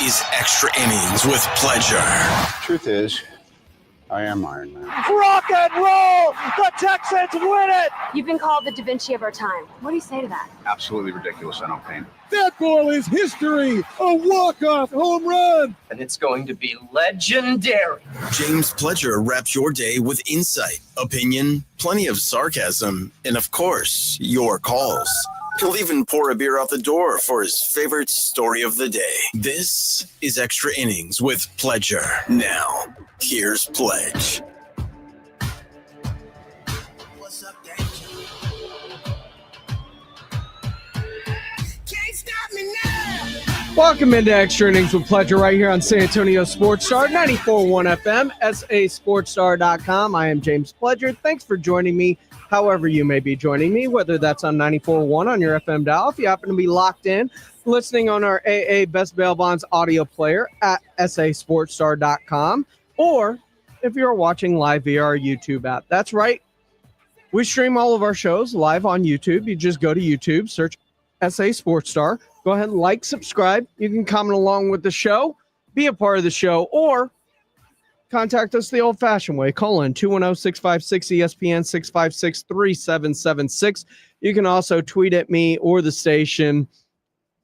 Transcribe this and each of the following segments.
is Extra Innings with Pleasure. Truth is, I am Iron Man. Rock and roll! The Texans win it! You've been called the Da Vinci of our time. What do you say to that? Absolutely ridiculous. I don't paint. That ball is history. A walk-off home run. And it's going to be legendary. James Pledger wraps your day with insight, opinion, plenty of sarcasm, and of course, your calls. He'll even pour a beer out the door for his favorite story of the day. This is Extra Innings with Pledger. Now, here's Pledge. What's up, Danger? Can't stop me now. Welcome into Extra Innings with Pledger right here on San Antonio Sports Star, 94.1 FM, sasportstar.com. I am James Pledger. Thanks for joining me, however you may be joining me, whether that's on 94.1 on your FM dial, if you happen to be locked in, listening on our AA Best Bail Bonds audio player at sasportstar.com, or if you're watching live via our YouTube app. That's right. We stream all of our shows live on YouTube. You just go to YouTube, search SA Sports Star. Go ahead and like, subscribe. You can comment along with the show, be a part of the show, or contact us the old-fashioned way. Call in 210-656-ESPN, 656-3776. You can also tweet at me or the station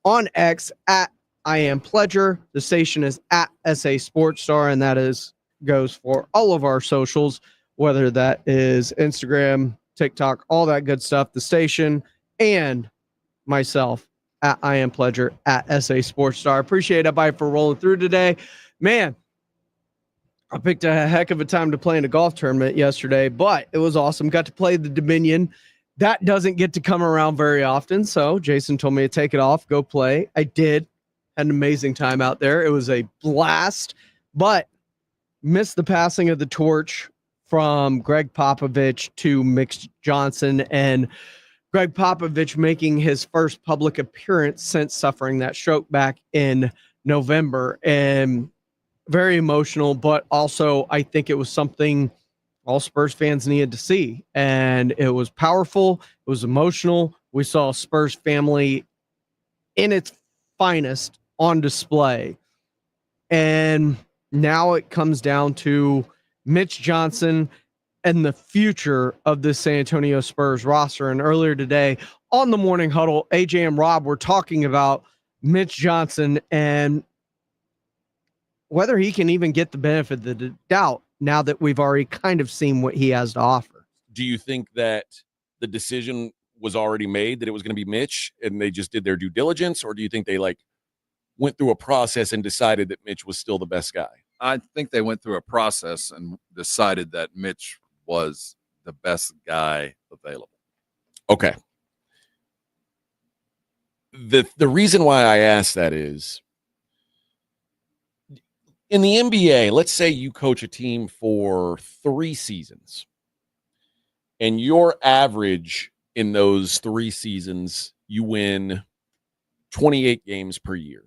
on X at I Am Pledger. The station is at SA Sports Star, and that goes for all of our socials, whether that is Instagram, TikTok, all that good stuff. The station and myself at I Am Pledger at SA Sports Star. Appreciate everybody for rolling through today. Man, I picked a heck of a time to play in a golf tournament yesterday, but it was awesome. Got to play the Dominion. That doesn't get to come around very often, so Jason told me to take it off, go play. I did. Had an amazing time out there. It was a blast, but missed the passing of the torch from Greg Popovich to Mitch Johnson, and Greg Popovich making his first public appearance since suffering that stroke back in November. And very emotional, but also I think it was something all Spurs fans needed to see. And it was powerful. It was emotional. We saw Spurs family in its finest on display. And now it comes down to Mitch Johnson and the future of the San Antonio Spurs roster. And earlier today on the Morning Huddle, AJ and Rob were talking about Mitch Johnson and whether he can even get the benefit of the doubt now that we've already kind of seen what he has to offer. Do you think that the decision was already made that it was going to be Mitch and they just did their due diligence? Or do you think they went through a process and decided that Mitch was still the best guy? I think they went through a process and decided that Mitch was the best guy available. Okay. The reason why I asked that is in the NBA, let's say you coach a team for 3 seasons and your average in those 3 seasons, you win 28 games per year.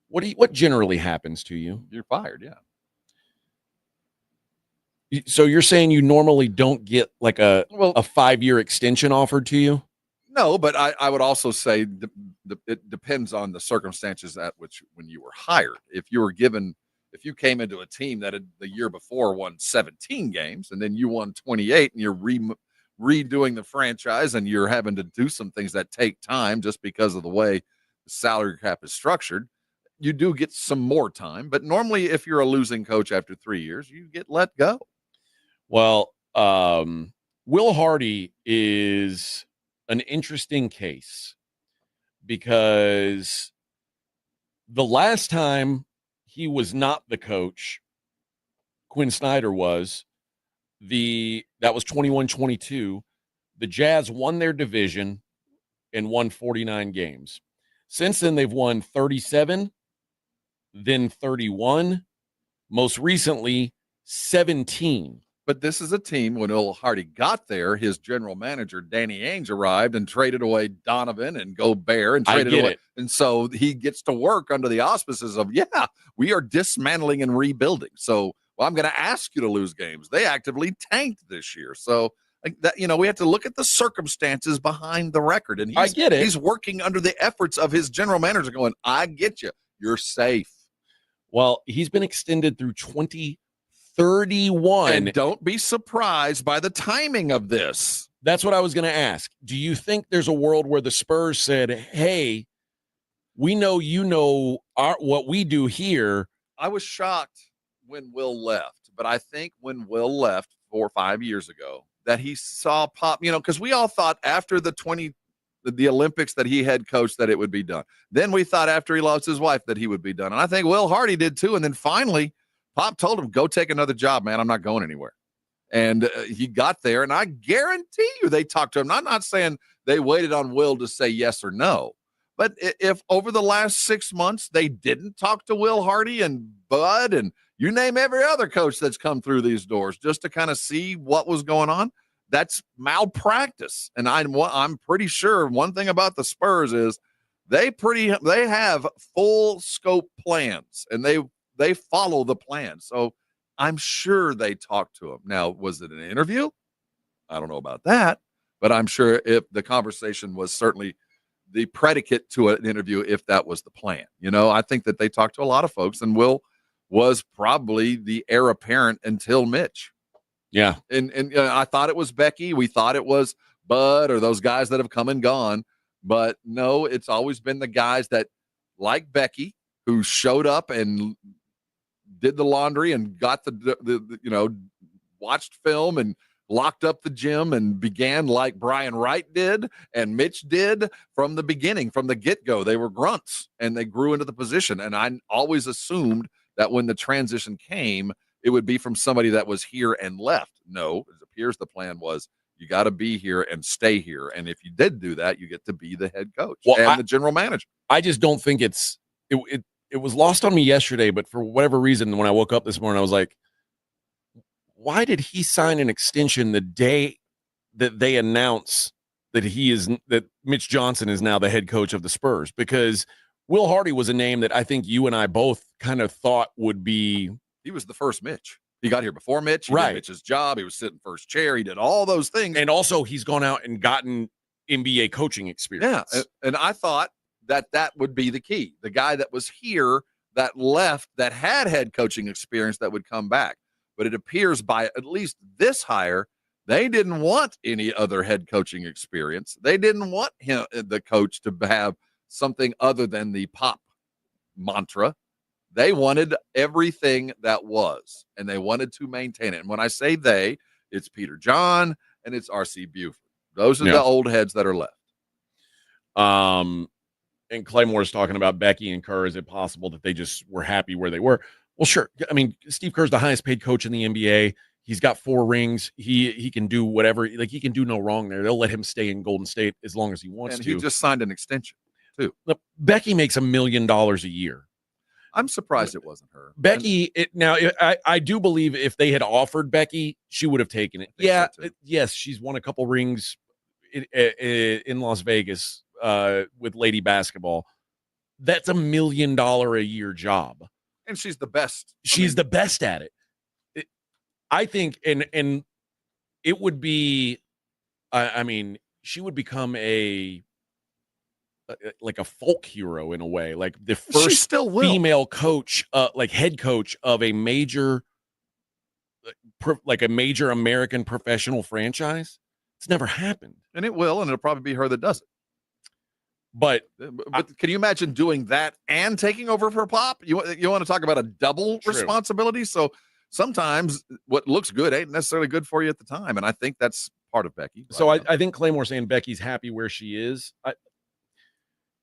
What generally happens to you? You're fired, yeah. So you're saying you normally don't get a 5-year extension offered to you? No, but I would also say it depends on the circumstances at which when you were hired. If you came into a team that had the year before won 17 games and then you won 28 and you're redoing the franchise and you're having to do some things that take time just because of the way the salary cap is structured, you do get some more time. But normally if you're a losing coach after 3 years, you get let go. Well, Will Hardy is an interesting case because the last time he was not the coach, Quinn Snyder was, that was 21-22. The Jazz won their division and won 49 games. Since then, they've won 37, then 31, most recently 17. But this is a team, when Will Hardy got there, his general manager, Danny Ainge, arrived and traded away Donovan and Gobert and traded away. And so he gets to work under the auspices of, we are dismantling and rebuilding. So, I'm going to ask you to lose games. They actively tanked this year. So, we have to look at the circumstances behind the record. And I get it. He's working under the efforts of his general manager going, I get you. You're safe. Well, he's been extended through 2031. And don't be surprised by the timing of this. That's what I was going to ask. Do you think there's a world where the Spurs said, hey, we know what we do here? I was shocked when Will left, but I think when Will left 4 or 5 years ago that he saw Pop, because we all thought after the Olympics that he had coached that it would be done. Then we thought after he lost his wife that he would be done. And I think Will Hardy did too. And then finally, Pop told him, go take another job, man. I'm not going anywhere. And he got there, and I guarantee you they talked to him. I'm not saying they waited on Will to say yes or no. But if over the last 6 months they didn't talk to Will Hardy and Bud and you name every other coach that's come through these doors just to kind of see what was going on, that's malpractice. And I'm pretty sure one thing about the Spurs is they have full scope plans, and they follow the plan. So I'm sure they talked to him. Now, was it an interview? I don't know about that, but I'm sure if the conversation was certainly the predicate to an interview, if that was the plan. I think that they talked to a lot of folks, and Will was probably the heir apparent until Mitch. Yeah. And I thought it was Becky. We thought it was Bud or those guys that have come and gone. But no, it's always been the guys that, like Becky, who showed up and did the laundry and got the watched film and locked up the gym and began like Brian Wright did and Mitch did from the beginning, from the get-go. They were grunts and they grew into the position. And I always assumed that when the transition came, it would be from somebody that was here and left. No, it appears the plan was you got to be here and stay here. And if you did do that, you get to be the head coach and the general manager. I just don't think it was lost on me yesterday, but for whatever reason, when I woke up this morning, I was like, why did he sign an extension the day that they announce that Mitch Johnson is now the head coach of the Spurs? Because Will Hardy was a name that I think you and I both kind of thought would be. He was the first Mitch. He got here before Mitch. He right. did Mitch's job. He was sitting first chair. He did all those things. And also he's gone out and gotten NBA coaching experience. Yeah. And I thought that would be the key. The guy that was here that left that had head coaching experience that would come back. But it appears by at least this hire, they didn't want any other head coaching experience. They didn't want the coach, to have something other than the Pop mantra. They wanted everything that was, and they wanted to maintain it. And when I say they, it's Peter John and it's R.C. Buford. Those are the old heads that are left. And Claymore's talking about Becky and Kerr. Is it possible that they just were happy where they were? Well, sure. I mean, Steve Kerr's the highest paid coach in the NBA. He's got 4 rings. He can do whatever. Like, he can do no wrong there. They'll let him stay in Golden State as long as he wants to. And he just signed an extension, too. Look, Becky makes $1 million a year. I'm surprised it wasn't her. Becky, I do believe if they had offered Becky, she would have taken it. Yeah, yes, she's won a couple rings in Las Vegas with Lady Basketball. That's $1 million a year job. And she's the best. She's the best at it. I think, and it would be, I mean, she would become like a folk hero in a way, like the first female coach, like head coach of a major, like a major American professional franchise. It's never happened. And it will, and it'll probably be her that does it. But can you imagine doing that and taking over for Pop? You want to talk about a double responsibility? So sometimes what looks good ain't necessarily good for you at the time. And I think that's part of Becky. So I think Claymore's saying Becky's happy where she is.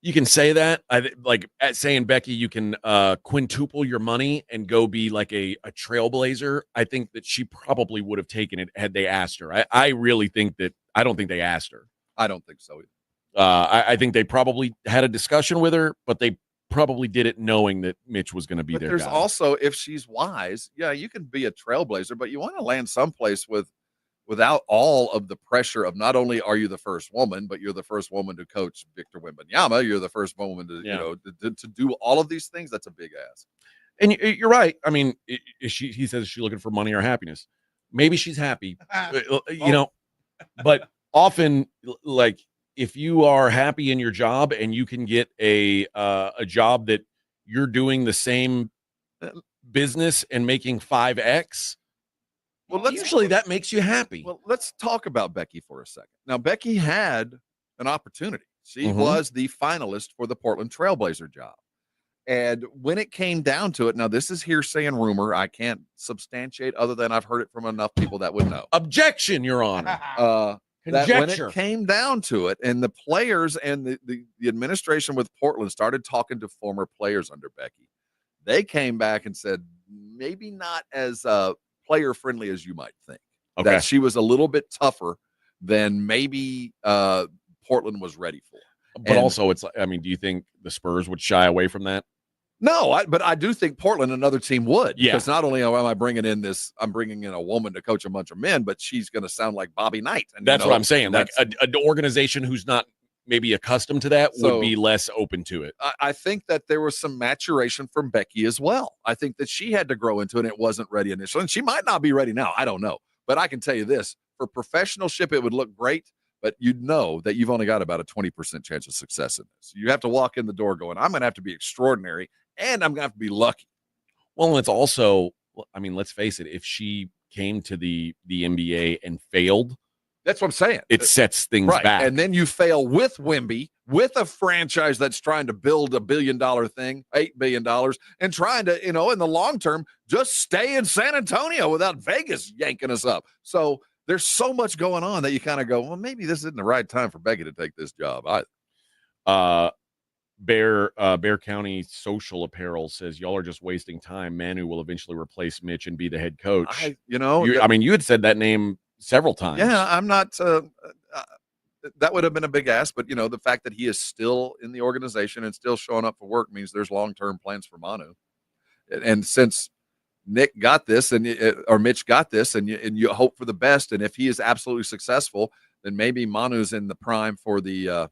You can say that. Like at saying Becky, you can quintuple your money and go be like a trailblazer. I think that she probably would have taken it had they asked her. I really think that. I don't think they asked her. I don't think so either. I think they probably had a discussion with her, but they probably did it knowing that Mitch was going to be there. There's also, if she's wise, yeah, you can be a trailblazer, but you want to land someplace without all of the pressure of not only are you the first woman, but you're the first woman to coach Victor Wembanyama. You're the first woman to to do all of these things. That's a big ask. And you're right. I mean, he says she's looking for money or happiness. Maybe she's happy, but often, like, if you are happy in your job and you can get a job that you're doing the same business and making 5x, well, usually that makes you happy. Well, let's talk about Becky for a second. Now, Becky had an opportunity. She was the finalist for the Portland Trailblazer job. And when it came down to it, now this is hearsay and rumor. I can't substantiate other than I've heard it from enough people that would know. Objection, Your Honor. That when it came down to it, and the players and the administration with Portland started talking to former players under Becky, they came back and said maybe not as player friendly as you might think. Okay. That she was a little bit tougher than maybe Portland was ready for. But also, it's like, I mean, do you think the Spurs would shy away from that? No, but I do think Portland, another team, would. Yeah. Because not only am I bringing in I'm bringing in a woman to coach a bunch of men, but she's going to sound like Bobby Knight. And that's what I'm saying. Like an organization who's not maybe accustomed to that would be less open to it. I think that there was some maturation from Becky as well. I think that she had to grow into it, and it wasn't ready initially. And she might not be ready now. I don't know. But I can tell you this. For professionalship, it would look great. But you'd know that you've only got about a 20% chance of success in this. You have to walk in the door going, I'm going to have to be extraordinary, and I'm going to have to be lucky. Well, and it's also, I mean, let's face it, if she came to the NBA and failed, that's what I'm saying. It sets things back. And then you fail with Wemby, with a franchise that's trying to build $1 billion thing, $8 billion, and trying to, in the long term, just stay in San Antonio without Vegas yanking us up. So there's so much going on that you kind of go, well, maybe this isn't the right time for Becky to take this job either. Bear County Social Apparel says y'all are just wasting time. Manu will eventually replace Mitch and be the head coach. I mean, you had said that name several times. Yeah, I'm not. That would have been a big ask, but the fact that he is still in the organization and still showing up for work means there's long-term plans for Manu. And since Nick got this, or Mitch got this, and you hope for the best. And if he is absolutely successful, then maybe Manu's in the prime for the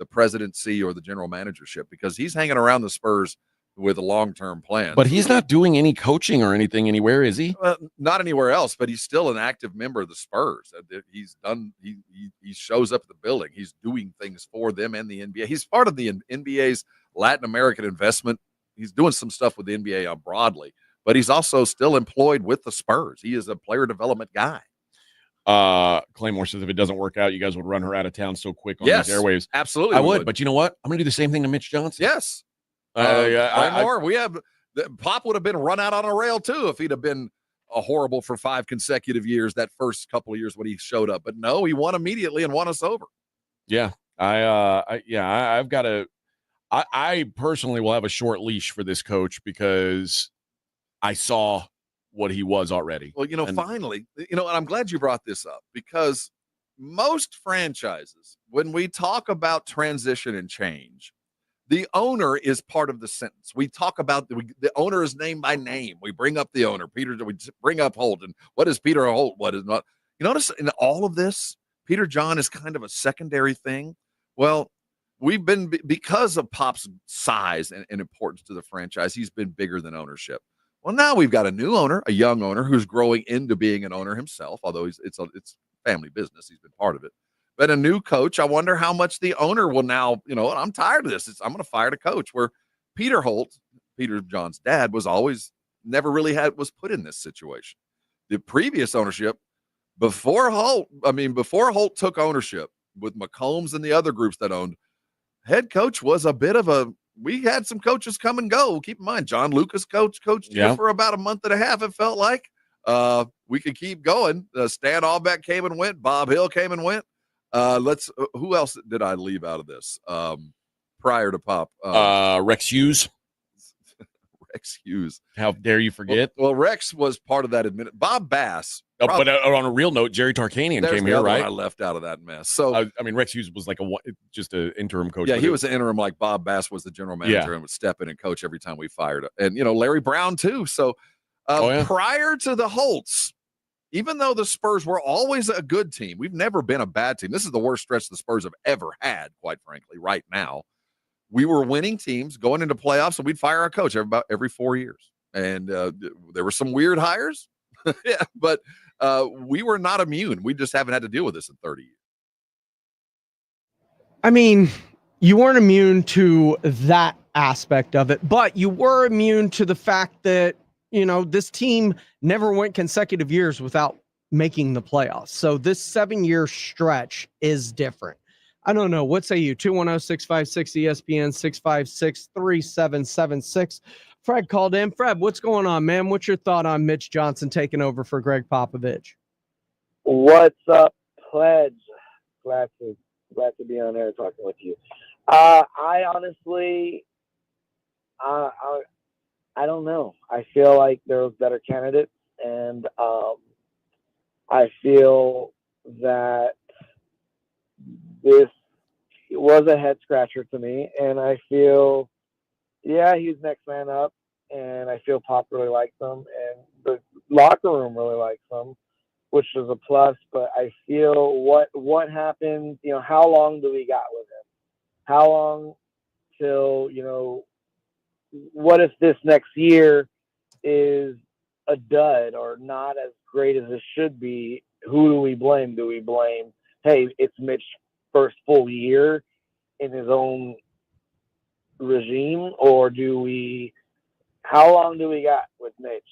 presidency or the general managership, because he's hanging around the Spurs with a long-term plan. But he's not doing any coaching or anything anywhere, is he? Not anywhere else, but he's still an active member of the Spurs. He's done. He shows up at the building. He's doing things for them and the NBA. He's part of the NBA's Latin American investment. He's doing some stuff with the NBA broadly. But he's also still employed with the Spurs. He is a player development guy. Claymore says if it doesn't work out, you guys would run her out of town so quick on these airwaves. Absolutely, I would. But you know what? I'm going to do the same thing to Mitch Johnson. Yes. Pop would have been run out on a rail too if he'd have been horrible for 5 consecutive years. That first couple of years when he showed up, but no, he won immediately and won us over. Yeah, I've got to. I personally will have a short leash for this coach because I saw what he was already. Well, finally, and I'm glad you brought this up, because most franchises, when we talk about transition and change, the owner is part of the sentence. We talk about the owner is named by name. We bring up the owner, Peter. We bring up Holt, and what is Peter Holt? What is not? You notice in all of this, Peter John is kind of a secondary thing. Well, we've been, because of Pop's size and importance to the franchise, he's been bigger than ownership. Well, now we've got a new owner, a young owner who's growing into being an owner himself, although it's family business. He's been part of it. But a new coach, I wonder how much the owner will now, I'm tired of this. I'm going to fire the coach, where Peter Holt, Peter John's dad, was was put in this situation. The previous ownership, before Holt took ownership with McCombs and the other groups that owned, head coach was a bit of we had some coaches come and go. Keep in mind, John Lucas coached here for about a month and a half, it felt like. We could keep going. Stan Albeck came and went. Bob Hill came and went. Who else did I leave out of this? Prior to Pop, Rex Hughes. Rex Hughes. How dare you forget? Well, Rex was part of that. Bob Bass. But on a real note, Jerry Tarkanian came here, right? I left out of that mess. So I mean, Rex Hughes was like just an interim coach. Yeah, he was an interim. Like Bob Bass was the general manager and would step in and coach every time we fired. And Larry Brown too. So prior to the Holtz, even though the Spurs were always a good team, we've never been a bad team. This is the worst stretch the Spurs have ever had, quite frankly, right now. We were winning teams going into playoffs, and we'd fire our coach every 4 years. And there were some weird hires. Yeah, but we were not immune. We just haven't had to deal with this in 30 years. I mean, you weren't immune to that aspect of it, but you were immune to the fact that, this team never went consecutive years without making the playoffs. So this 7-year stretch is different. I don't know. What say you? 210-656-ESPN, 656-3776. Fred called in. Fred, what's going on, man? What's your thought on Mitch Johnson taking over for Greg Popovich? What's up, Pledge? Glad to be on there talking with you. I honestly, I don't know. I feel like there's better candidates, and I feel that this was a head scratcher to me, and I feel, he's next man up, and I feel Pop really likes him, and the locker room really likes him, which is a plus. But I feel what happened, how long do we got with him? How long till, what if this next year is a dud or not as great as it should be? Who do we blame? Do we blame, hey, it's Mitch's first full year in his own regime, or how long do we got with Mitch?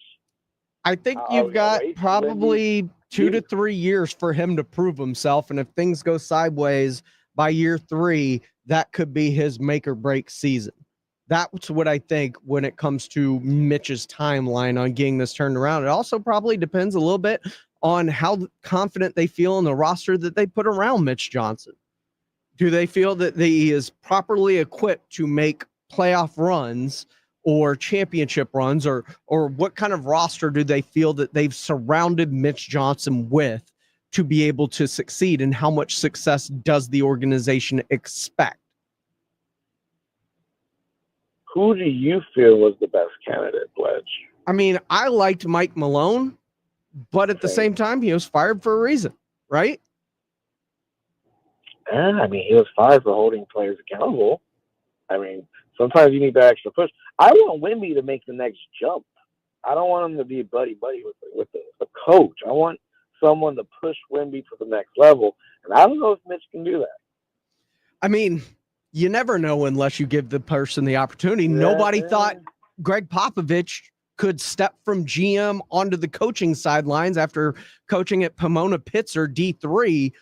I think you've got probably 2 to 3 years for him to prove himself. And if things go sideways by year 3, that could be his make or break season. That's what I think when it comes to Mitch's timeline on getting this turned around. It also probably depends a little bit on how confident they feel in the roster that they put around Mitch Johnson. Do they feel that he is properly equipped to make playoff runs or championship runs, or what kind of roster do they feel that they've surrounded Mitch Johnson with to be able to succeed, and how much success does the organization expect? Who do you feel was the best candidate, Pledge? I mean, I liked Mike Malone, but at the same time, he was fired for a reason, right? I mean, he was fired for holding players accountable. I mean, sometimes you need that extra push. I want Wemby to make the next jump. I don't want him to be buddy-buddy with the coach. I want someone to push Wemby to the next level, and I don't know if Mitch can do that. I mean, you never know unless you give the person the opportunity. Yeah, Nobody thought Greg Popovich could step from GM onto the coaching sidelines after coaching at Pomona Pitzer D3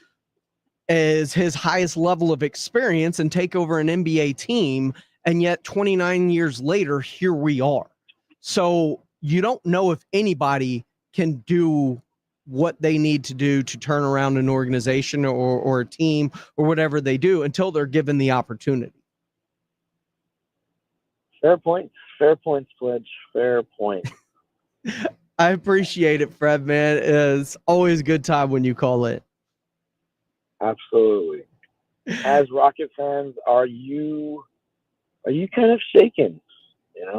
as his highest level of experience and take over an NBA team. And yet 29 years later, here we are. So you don't know if anybody can do what they need to do to turn around an organization or a team or whatever they do until they're given the opportunity. Fair point. Fair points, Pledge. Fair point. I appreciate it, Fred, man. It's always a good time when you call it. Absolutely. As Rocket fans, are you kind of shaken?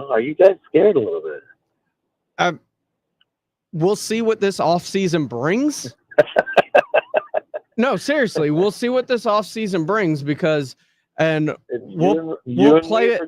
Are you guys scared a little bit? We'll see what this offseason brings. No, seriously, we'll see what this offseason brings we'll play it.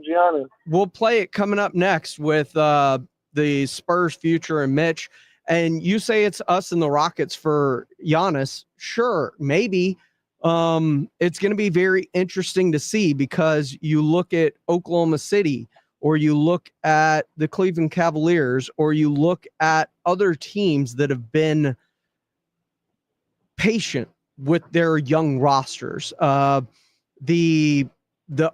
We'll play it coming up next with the Spurs future and Mitch. And you say it's us and the Rockets for Giannis. Sure, maybe. It's going to be very interesting to see, because you look at Oklahoma City, or you look at the Cleveland Cavaliers, or you look at other teams that have been patient with their young rosters. The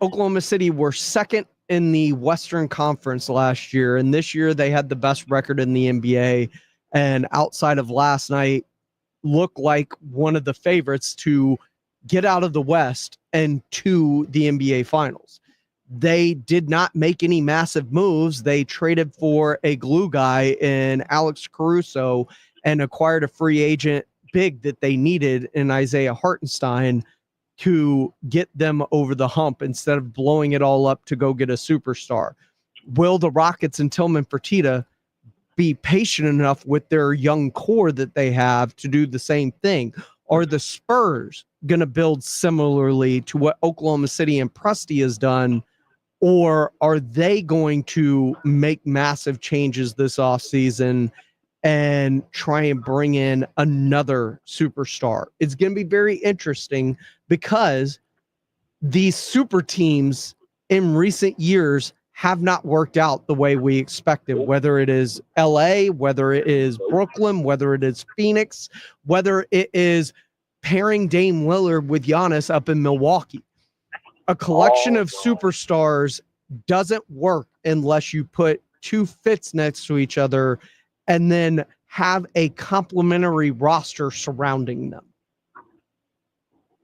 Oklahoma City were second in the Western Conference last year, and this year they had the best record in the NBA, and outside of last night, look like one of the favorites to get out of the West and to the NBA Finals. They did not make any massive moves. They traded for a glue guy in Alex Caruso and acquired a free agent big that they needed in Isaiah Hartenstein to get them over the hump instead of blowing it all up to go get a superstar. Will the Rockets and Tillman Fertitta be patient enough with their young core that they have to do the same thing? Are the Spurs going to build similarly to what Oklahoma City and Presti has done? Or are they going to make massive changes this offseason and try and bring in another superstar? It's going to be very interesting, because these super teams in recent years have not worked out the way we expected, whether it is LA, whether it is Brooklyn, whether it is Phoenix, whether it is pairing Dame Lillard with Giannis up in Milwaukee. A collection of superstars doesn't work unless you put two fits next to each other and then have a complementary roster surrounding them.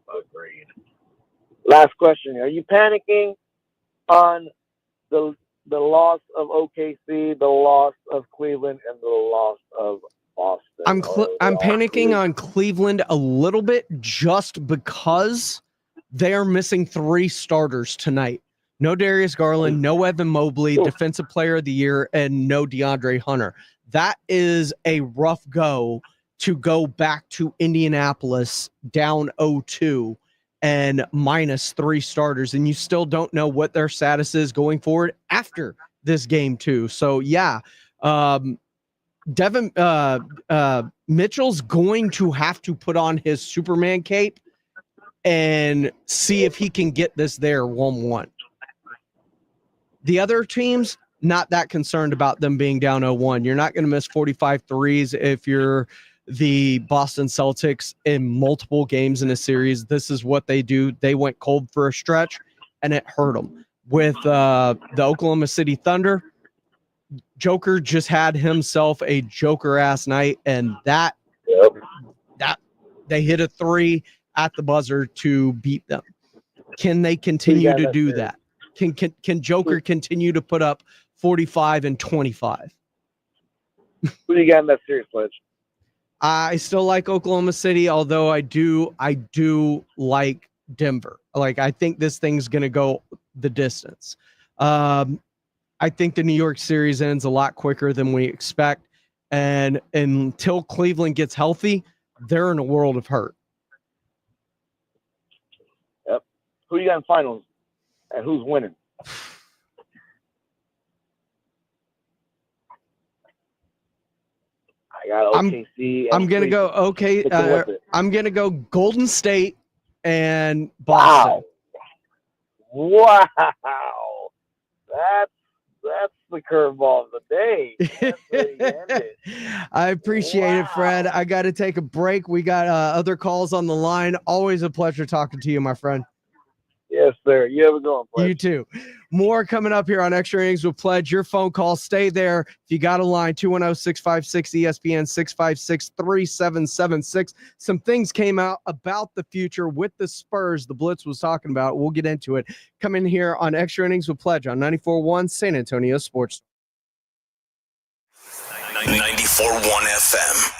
Agreed. Last question. Are you panicking on the loss of OKC, the loss of Cleveland, and the loss of Boston? I'm panicking on Cleveland a little bit just because they are missing 3 starters tonight. No Darius Garland, no Evan Mobley, Defensive Player of the Year, and no DeAndre Hunter. That is a rough go to go back to Indianapolis down 0-2 and minus 3 starters, and you still don't know what their status is going forward after this game too. So yeah, Devin Mitchell's going to have to put on his Superman cape and see if he can get this there 1-1. The other teams, not that concerned about them being down 0-1. You're not going to miss 45 threes if you're the Boston Celtics in multiple games in a series. This is what they do. They went cold for a stretch, and it hurt them. With the Oklahoma City Thunder, Joker just had himself a Joker-ass night, and that they hit a 3 at the buzzer to beat them. Can they continue to do that? Can Joker continue to put up 45 and 25? Who do you got in that series, Pledge? I still like Oklahoma City, although I do like Denver. Like, I think this thing's going to go the distance. I think the New York series ends a lot quicker than we expect. And until Cleveland gets healthy, they're in a world of hurt. Yep. Who you got in finals? And who's winning? I got OKC. I'm gonna go okay. I'm gonna go Golden State and Boston. Wow. That's the curveball of the day. That's where you end it. I appreciate it, Fred. I got to take a break. We got other calls on the line. Always a pleasure talking to you, my friend. Yes, sir. You have a good one, Pledge. You too. More coming up here on Extra Innings with Pledge. Your phone call, stay there. If you got a line, 210-656-ESPN, 656-3776. Some things came out about the future with the Spurs. The Blitz was talking about. We'll get into it. Come in here on Extra Innings with Pledge on 94.1 San Antonio Sports. 94.1 FM.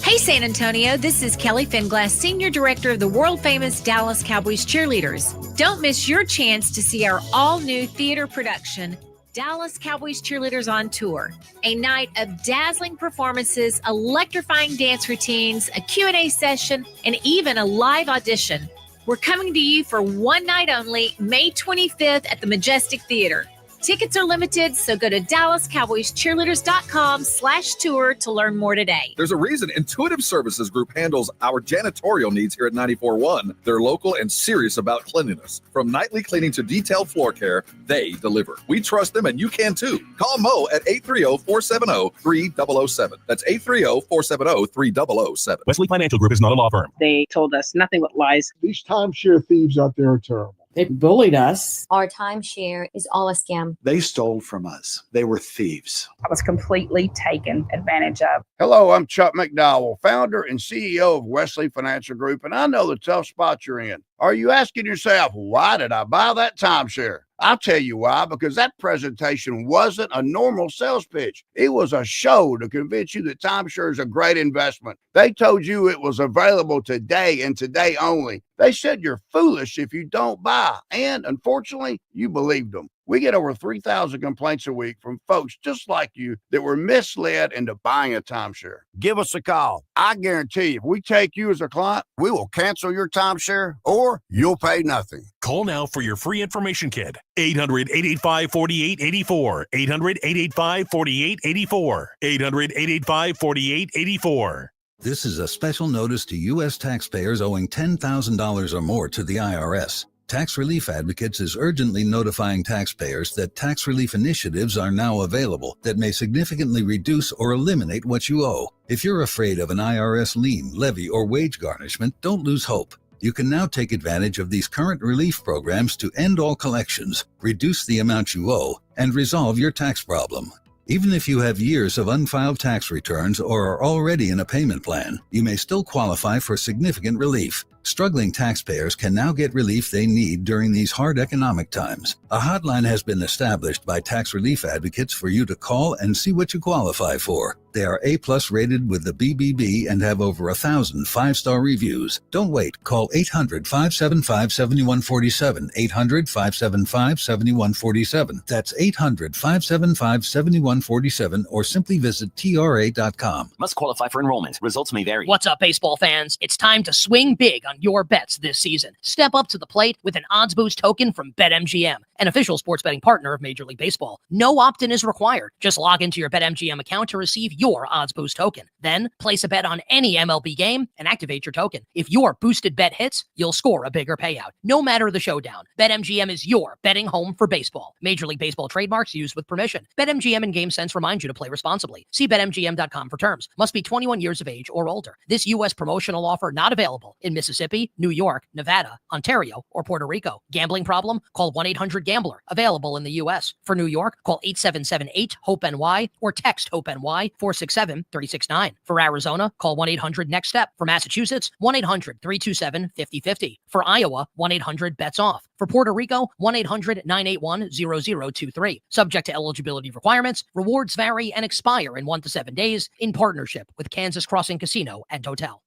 Hey, San Antonio, this is Kelly Finglass, Senior Director of the world-famous Dallas Cowboys Cheerleaders. Don't miss your chance to see our all-new theater production, Dallas Cowboys Cheerleaders on Tour. A night of dazzling performances, electrifying dance routines, a Q&A session, and even a live audition. We're coming to you for one night only, May 25th at the Majestic Theater. Tickets are limited, so go to DallasCowboysCheerleaders.com/tour to learn more today. There's a reason Intuitive Services Group handles our janitorial needs here at 94.1. They're local and serious about cleanliness. From nightly cleaning to detailed floor care, they deliver. We trust them, and you can too. Call Mo at 830-470-3007. That's 830-470-3007. Wesley Financial Group is not a law firm. They told us nothing but lies. These timeshare thieves out there are terrible. They bullied us. Our timeshare is all a scam. They stole from us. They were thieves. I was completely taken advantage of. Hello, I'm Chuck McDowell, founder and CEO of Wesley Financial Group, and I know the tough spot you're in. Are you asking yourself, why did I buy that timeshare? I'll tell you why, because that presentation wasn't a normal sales pitch. It was a show to convince you that timeshare is a great investment. They told you it was available today and today only. They said you're foolish if you don't buy, and unfortunately, you believed them. We get over 3,000 complaints a week from folks just like you that were misled into buying a timeshare. Give us a call. I guarantee you, if we take you as a client, we will cancel your timeshare or you'll pay nothing. Call now for your free information kit. 800-885-4884. 800-885-4884. 800-885-4884. This is a special notice to U.S. taxpayers owing $10,000 or more to the IRS. Tax Relief Advocates is urgently notifying taxpayers that tax relief initiatives are now available that may significantly reduce or eliminate what you owe. If you're afraid of an IRS lien, levy, or wage garnishment, don't lose hope. You can now take advantage of these current relief programs to end all collections, reduce the amount you owe, and resolve your tax problem. Even if you have years of unfiled tax returns or are already in a payment plan, you may still qualify for significant relief. Struggling taxpayers can now get relief they need during these hard economic times. A hotline has been established by Tax Relief Advocates for you to call and see what you qualify for. They are A+ rated with the BBB and have over 1,000 5-star reviews. Don't wait. Call 800-575-7147. 800-575-7147. That's 800-575-7147 or simply visit TRA.com. Must qualify for enrollment. Results may vary. What's up, baseball fans? It's time to swing big on your bets this season. Step up to the plate with an odds boost token from BetMGM, an official sports betting partner of Major League Baseball. No opt-in is required. Just log into your BetMGM account to receive your odds boost token. Then place a bet on any MLB game and activate your token. If your boosted bet hits, you'll score a bigger payout. No matter the showdown, BetMGM is your betting home for baseball. Major League Baseball trademarks used with permission. BetMGM and GameSense remind you to play responsibly. See BetMGM.com for terms. Must be 21 years of age or older. This U.S. promotional offer not available in Mississippi, New York, Nevada, Ontario, or Puerto Rico. Gambling problem? Call 1-800-GAMBLER. Available in the U.S. For New York, call 877-8-HOPE-NY or text HOPE-NY 467-369. For Arizona, call 1-800-NEXT-STEP. For Massachusetts, 1-800-327-5050. For Iowa, 1-800-BETS-OFF. For Puerto Rico, 1-800-981-0023. Subject to eligibility requirements. Rewards vary and expire in 1 to 7 days in partnership with Kansas Crossing Casino and Hotel.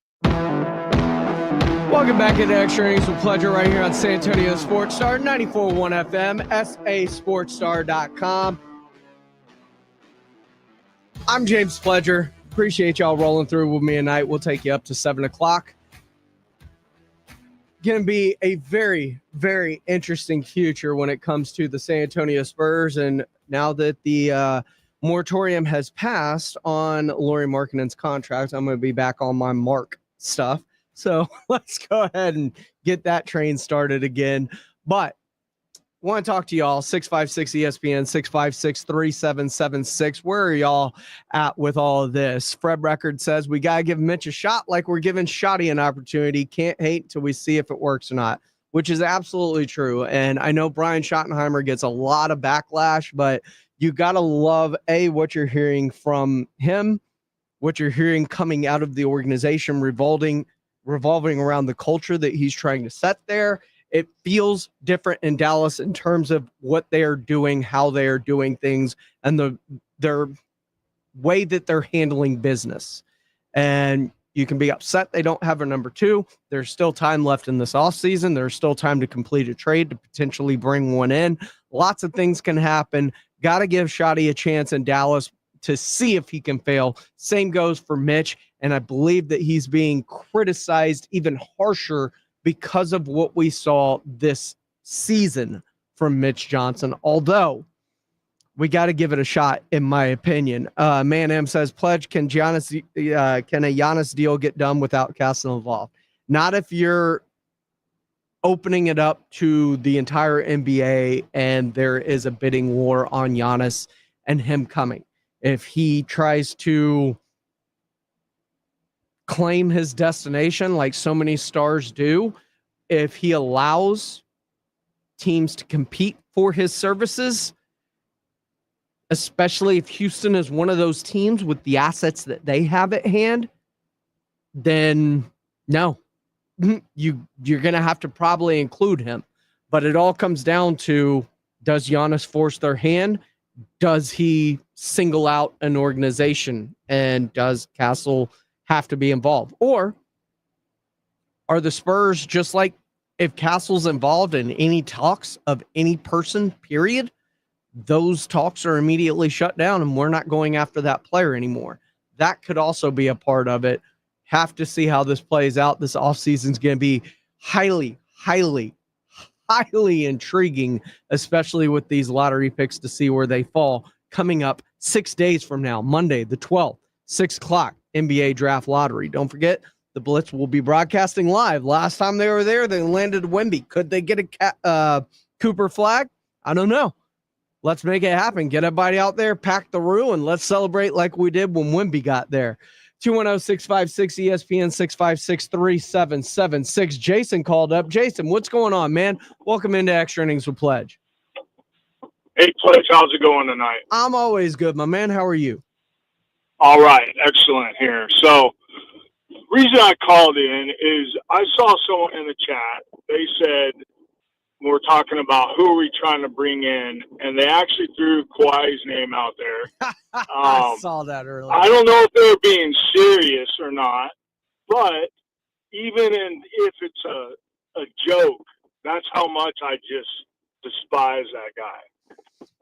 Welcome back into Extra Innings with Pleasure right here on San Antonio Sports Star, 94.1 FM, sasportstar.com. I'm James Pledger. Appreciate y'all rolling through with me tonight. We'll take you up to 7 o'clock. Going to be a very, very interesting future when it comes to the San Antonio Spurs. And now that the moratorium has passed on Lauri Markkanen's contract, I'm going to be back on my Mark stuff. So let's go ahead and get that train started again. But I want to talk to y'all, 656-ESPN, 656-3776. Where are y'all at with all of this? Fred Record says we got to give Mitch a shot like we're giving Shotty an opportunity. Can't hate until we see if it works or not, which is absolutely true. And I know Brian Schottenheimer gets a lot of backlash, but you got to love, A, what you're hearing from him, what you're hearing coming out of the organization, revolving around the culture that he's trying to set there. It feels different in Dallas in terms of what they are doing, how they are doing things, and their way that they're handling business. And you can be upset they don't have a number 2. There's still time left in this offseason. There's still time to complete a trade to potentially bring one in. Lots of things can happen. Got to give Shotty a chance in Dallas to see if he can fail. Same goes for Mitch. And I believe that he's being criticized even harsher because of what we saw this season from Mitch Johnson. Although we got to give it a shot, in my opinion. Man M says, Pledge, can a Giannis deal get done without Castle involved? Not if you're opening it up to the entire NBA and there is a bidding war on Giannis and him coming. If he tries to claim his destination like so many stars do, if he allows teams to compete for his services, especially if Houston is one of those teams with the assets that they have at hand, then no, you're going to have to probably include him. But it all comes down to, does Giannis force their hand? Does he single out an organization? And does Castle have to be involved? Or are the Spurs just like, if Castle's involved in any talks of any person, period, those talks are immediately shut down and we're not going after that player anymore? That could also be a part of it. Have to see how this plays out. This offseason is going to be highly, highly, highly intriguing, especially with these lottery picks to see where they fall. Coming up 6 days from now, Monday, the 12th, 6 o'clock, NBA draft lottery. Don't forget, The Blitz will be broadcasting live. Last time they were there, they landed Wemby. Could they get a Cooper flag? I don't know. Let's make it happen. Get everybody out there, pack the room, and let's celebrate like we did when Wemby got there. 210-656-ESPN 656-3776. Jason called up. Jason, what's going on, man? Welcome into Extra Innings with Pledge. Hey, Pledge, how's it going tonight? I'm always good, my man. How are you? All right, excellent here. So, reason I called in is I saw someone in the chat. They said we're talking about who are we trying to bring in, and they actually threw Kawhi's name out there. I saw that earlier. I don't know if they're being serious or not, but even if it's a joke, that's how much I just despise that guy.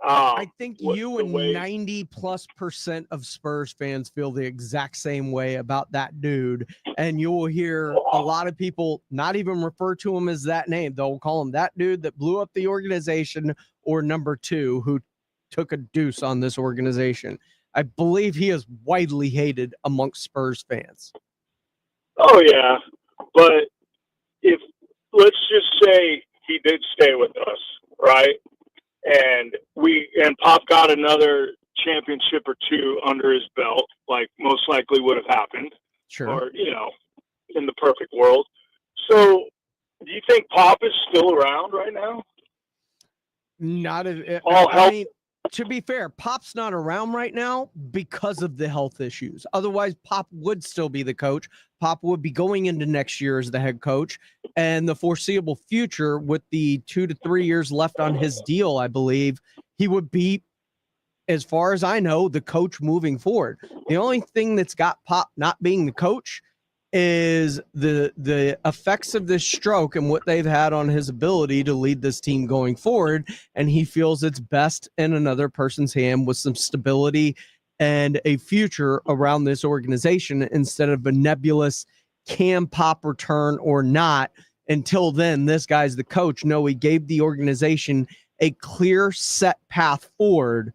I think you and 90+% of Spurs fans feel the exact same way about that dude. And you will hear a lot of people not even refer to him as that name. They'll call him that dude that blew up the organization, or number two who took a deuce on this organization. I believe he is widely hated amongst Spurs fans. Oh, yeah. But let's just say he did stay with us, right? And Pop got another championship or two under his belt, like most likely would have happened. Sure. Or, in the perfect world. So, do you think Pop is still around right now? Not if All I help. mean, to be fair, Pop's not around right now because of the health issues. Otherwise, Pop would still be the coach. Pop would be going into next year as the head coach, and the foreseeable future with the 2 to 3 years left on his deal, I believe he would be, as far as I know, the coach moving forward. The only thing that's got Pop not being the coach is the effects of this stroke and what they've had on his ability to lead this team going forward. And he feels it's best in another person's hand with some stability and a future around this organization instead of a nebulous can Pop return or not. Until then, this guy's the coach. No, he gave the organization a clear set path forward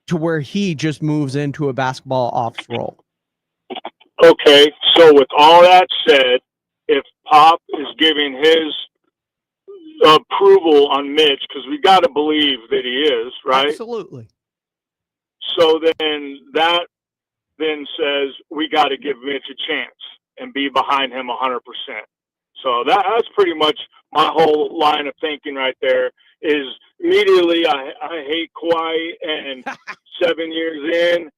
to where he just moves into a basketball ops role. Okay, so with all that said, if Pop is giving his approval on Mitch, because we got to believe that he is, right? Absolutely. So then that then says we got to give Mitch a chance and be behind him 100%. So that's pretty much my whole line of thinking right there. Is immediately I hate Kawhi, and 7 years in,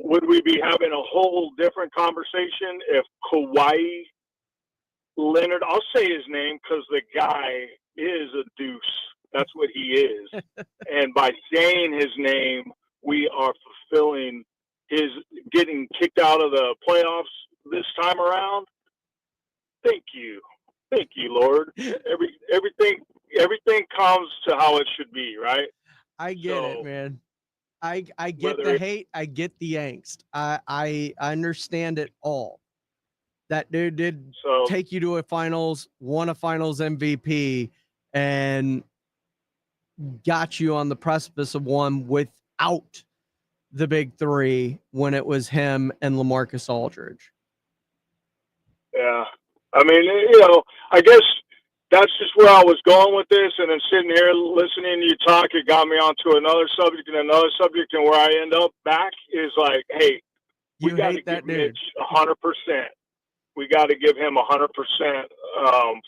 would we be having a whole different conversation if Kawhi Leonard, I'll say his name because the guy is a deuce. That's what he is. And by saying his name, we are fulfilling his getting kicked out of the playoffs this time around. Thank you. Thank you, Lord. Everything comes to how it should be, right? I get it, man. I get the hate. I get the angst. I understand it all. That dude did take you to a finals, won a finals MVP, and got you on the precipice of one without the big three when it was him and LaMarcus Aldridge. Yeah. I mean, I guess that's just where I was going with this, and then sitting here listening to you talk, it got me onto another subject, and where I end up back is like, hey, we got to give Mitch 100%. We got to give him 100%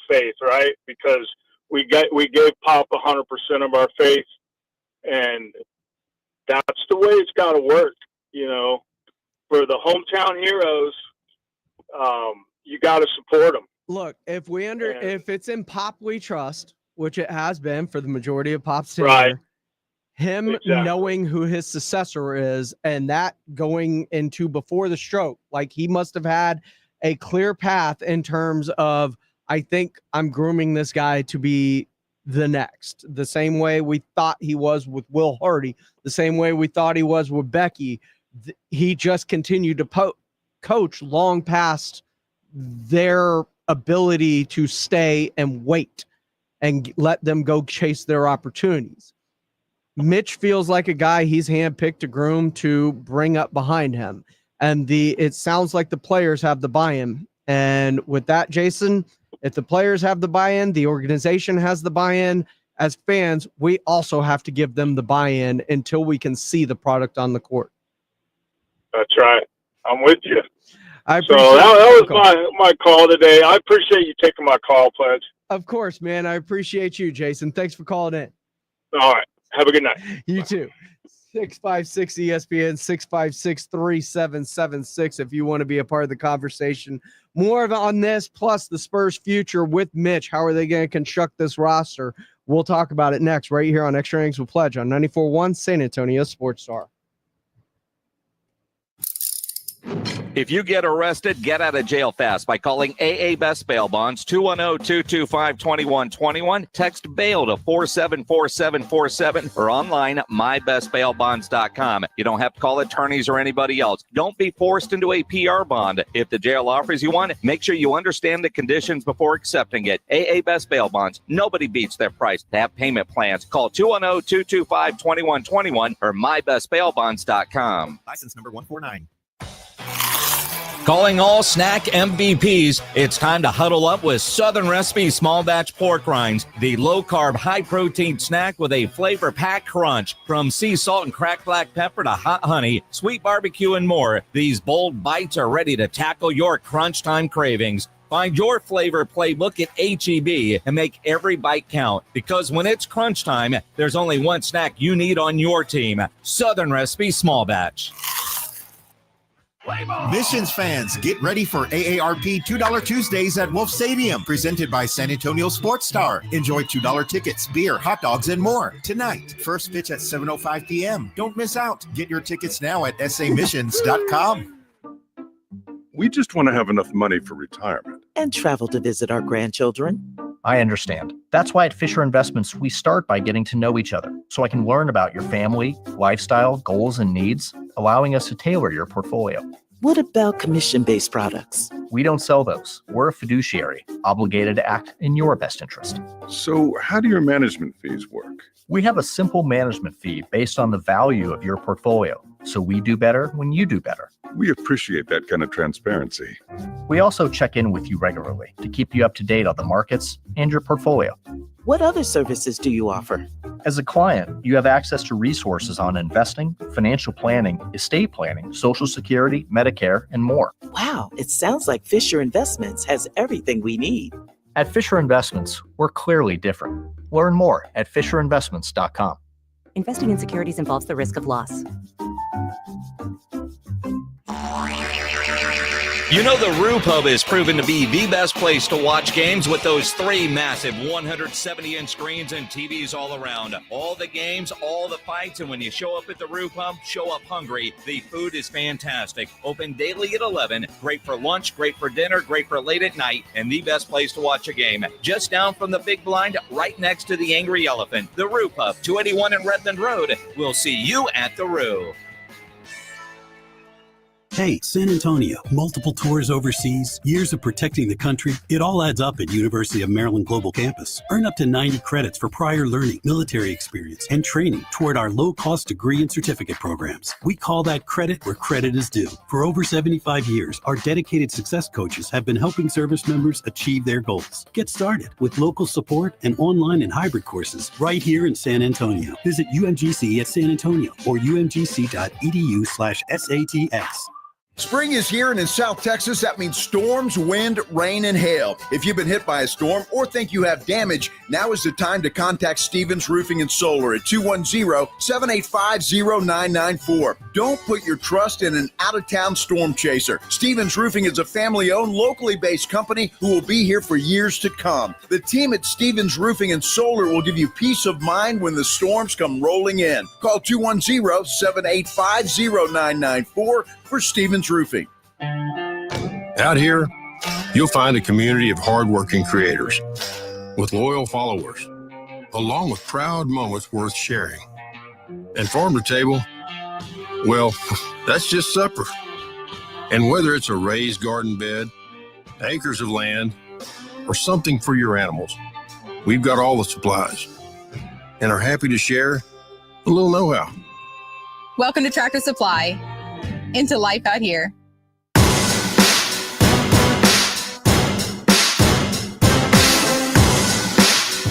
faith, right? Because we gave Pop 100% of our faith, and that's the way it's got to work. For the hometown heroes, you got to support them. Look, if it's in Pop we trust, which it has been for the majority of Pop's tenure, him knowing who his successor is, and that going into before the stroke, like he must have had a clear path in terms of, I think I'm grooming this guy to be the next, the same way we thought he was with Will Hardy, the same way we thought he was with Becky. He just continued to coach long past their ability to stay and wait and let them go chase their opportunities. Mitch feels like a guy he's handpicked to groom to bring up behind him. And it sounds like the players have the buy-in. And with that, Jason, if the players have the buy-in, the organization has the buy-in. As fans, we also have to give them the buy-in until we can see the product on the court. That's right. I'm with you. I appreciate so that was my call today. I appreciate you taking my call, Pledge. Of course, man. I appreciate you, Jason. Thanks for calling in. All right. Have a good night. You too. 656 ESPN 656-3776 if you want to be a part of the conversation. More on this, plus the Spurs' future with Mitch. How are they going to construct this roster? We'll talk about it next right here on Extra Innings with Pledge on 94.1 San Antonio Sports Star. If you get arrested, get out of jail fast by calling AA Best Bail Bonds, 210-225-2121. Text bail to 474747 or online at mybestbailbonds.com. You don't have to call attorneys or anybody else. Don't be forced into a PR bond. If the jail offers you one, make sure you understand the conditions before accepting it. AA Best Bail Bonds. Nobody beats their price to have payment plans. Call 210-225-2121 or mybestbailbonds.com. License number 149. Calling all snack MVPs, it's time to huddle up with Southern Recipe Small Batch Pork Rinds, the low-carb, high-protein snack with a flavor-packed crunch. From sea salt and cracked black pepper to hot honey, sweet barbecue, and more, these bold bites are ready to tackle your crunch time cravings. Find your flavor playbook at H-E-B and make every bite count, because when it's crunch time, there's only one snack you need on your team. Southern Recipe Small Batch. Missions fans, get ready for AARP $2 Tuesdays at Wolf Stadium, presented by San Antonio Sports Star. Enjoy $2 tickets, beer, hot dogs, and more. Tonight, first pitch at 7:05 p.m. Don't miss out. Get your tickets now at samissions.com. We just want to have enough money for retirement. And travel to visit our grandchildren. I understand. That's why at Fisher Investments, we start by getting to know each other so I can learn about your family, lifestyle, goals, and needs, allowing us to tailor your portfolio. What about commission-based products? We don't sell those. We're a fiduciary, obligated to act in your best interest. So how do your management fees work? We have a simple management fee based on the value of your portfolio, so we do better when you do better. We appreciate that kind of transparency. We also check in with you regularly to keep you up to date on the markets and your portfolio. What other services do you offer? As a client, you have access to resources on investing, financial planning, estate planning, Social Security, Medicare, and more. Wow, it sounds like Fisher Investments has everything we need. At Fisher Investments, we're clearly different. Learn more at fisherinvestments.com. Investing in securities involves the risk of loss. You know the Roo Pub is proven to be the best place to watch games with those three massive 170-inch screens and TVs all around. All the games, all the fights, and when you show up at the Roo Pub, show up hungry. The food is fantastic. Open daily at 11. Great for lunch, great for dinner, great for late at night, and the best place to watch a game. Just down from the big blind, right next to the Angry Elephant. The Roo Pub, 281 in Redmond Road. We'll see you at the Roo. Hey, San Antonio, multiple tours overseas, years of protecting the country. It all adds up at University of Maryland Global Campus. Earn up to 90 credits for prior learning, military experience, and training toward our low-cost degree and certificate programs. We call that credit where credit is due. For over 75 years, our dedicated success coaches have been helping service members achieve their goals. Get started with local support and online and hybrid courses right here in San Antonio. Visit UMGC at San Antonio or umgc.edu/SATS. Spring is here, and in South Texas, that means storms, wind, rain, and hail. If you've been hit by a storm or think you have damage, now is the time to contact Stevens Roofing and Solar at 210-785-0994. Don't put your trust in an out-of-town storm chaser. Stevens Roofing is a family-owned, locally based company who will be here for years to come. The team at Stevens Roofing and Solar will give you peace of mind when the storms come rolling in. Call 210-785-0994 for Stevens Roofing. Out here, you'll find a community of hardworking creators with loyal followers, along with proud moments worth sharing. And farm to table, well, that's just supper. And whether it's a raised garden bed, acres of land, or something for your animals, we've got all the supplies and are happy to share a little know-how. Welcome to Tractor Supply. into life out here.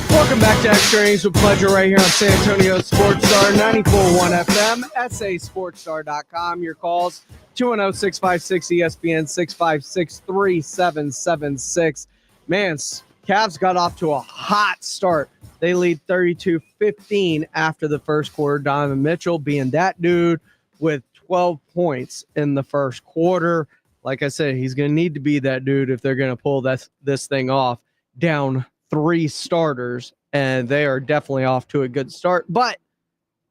Welcome back to Extra Innings with Pleasure right here on San Antonio Sports Star 94.1 FM, sasportstar.com. Your calls 210-656-ESPN, 656-3776. Man, Cavs got off to a hot start. They lead 32-15 after the first quarter. Donovan Mitchell being that dude with 12 points in the first quarter. Like I said, he's going to need to be that dude if they're going to pull this thing off. Down 3 starters, and they are definitely off to a good start. But